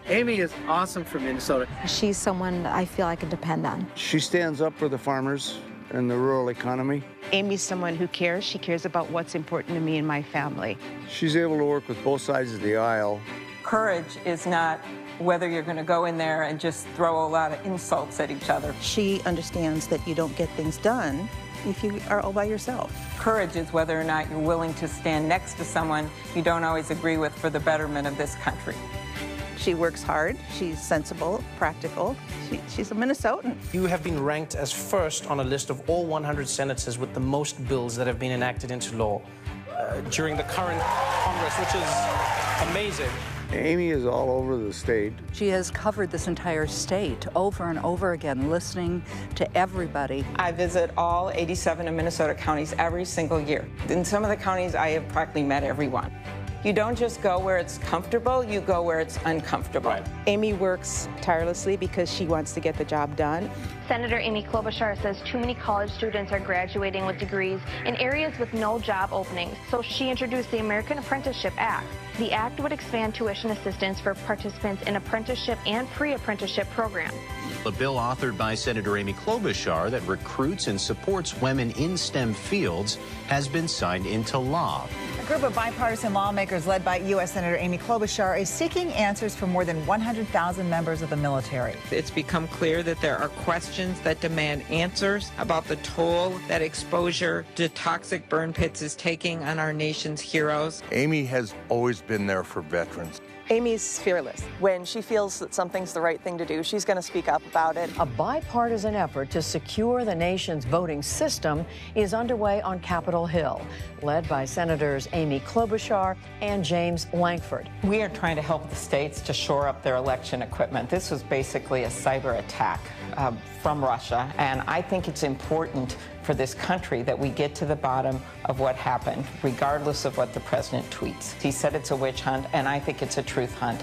Amy is awesome for Minnesota. She's someone I feel I can depend on. She stands up for the farmers and the rural economy. Amy's someone who cares. She cares about what's important to me and my family. She's able to work with both sides of the aisle. Courage is not whether you're going to go in there and just throw a lot of insults at each other. She understands that you don't get things done if you are all by yourself. Courage is whether or not you're willing to stand next to someone you don't always agree with for the betterment of this country. She works hard, she's sensible, practical, she's a Minnesotan. You have been ranked as first on a list of all 100 senators with the most bills that have been enacted into law during the current Congress, which is amazing. Amy is all over the state. She has covered this entire state over and over again, listening to everybody. I visit all 87 of Minnesota counties every single year. In some of the counties, I have practically met everyone. You don't just go where it's comfortable, you go where it's uncomfortable. Right. Amy works tirelessly because she wants to get the job done. Senator Amy Klobuchar says too many college students are graduating with degrees in areas with no job openings, so she introduced the American Apprenticeship Act. The act would expand tuition assistance for participants in apprenticeship and pre-apprenticeship programs. A bill authored by Senator Amy Klobuchar that recruits and supports women in STEM fields has been signed into law. A group of bipartisan lawmakers led by U.S. Senator Amy Klobuchar is seeking answers from more than 100,000 members of the military. It's become clear that there are questions that demand answers about the toll that exposure to toxic burn pits is taking on our nation's heroes. Amy has always been there for veterans. Amy's fearless. When she feels that something's the right thing to do, she's going to speak up about it. A bipartisan effort to secure the nation's voting system is underway on Capitol Hill, led by Senators Amy Klobuchar and James Lankford. We are trying to help the states to shore up their election equipment. This was basically a cyber attack from Russia, and I think it's important for this country that we get to the bottom of what happened, regardless of what the president tweets. He said it's a witch hunt, and I think it's a truth hunt.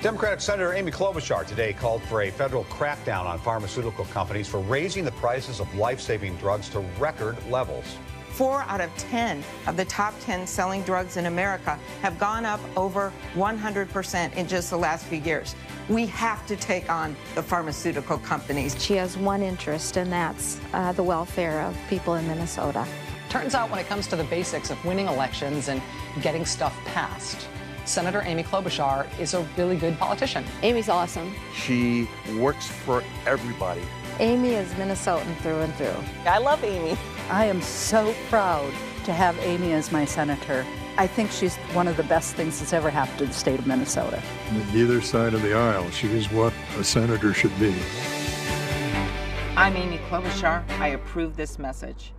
Democratic Senator Amy Klobuchar today called for a federal crackdown on pharmaceutical companies for raising the prices of life-saving drugs to record levels. 4 out of 10 of the top 10 selling drugs in America have gone up over 100% in just the last few years. We have to take on the pharmaceutical companies. She has one interest, and that's the welfare of people in Minnesota. Turns out when it comes to the basics of winning elections and getting stuff passed, Senator Amy Klobuchar is a really good politician. Amy's awesome. She works for everybody. Amy is Minnesotan through and through. I love Amy. I am so proud to have Amy as my senator. I think she's one of the best things that's ever happened to the state of Minnesota. Either side of the aisle, she is what a senator should be. I'm Amy Klobuchar. I approve this message.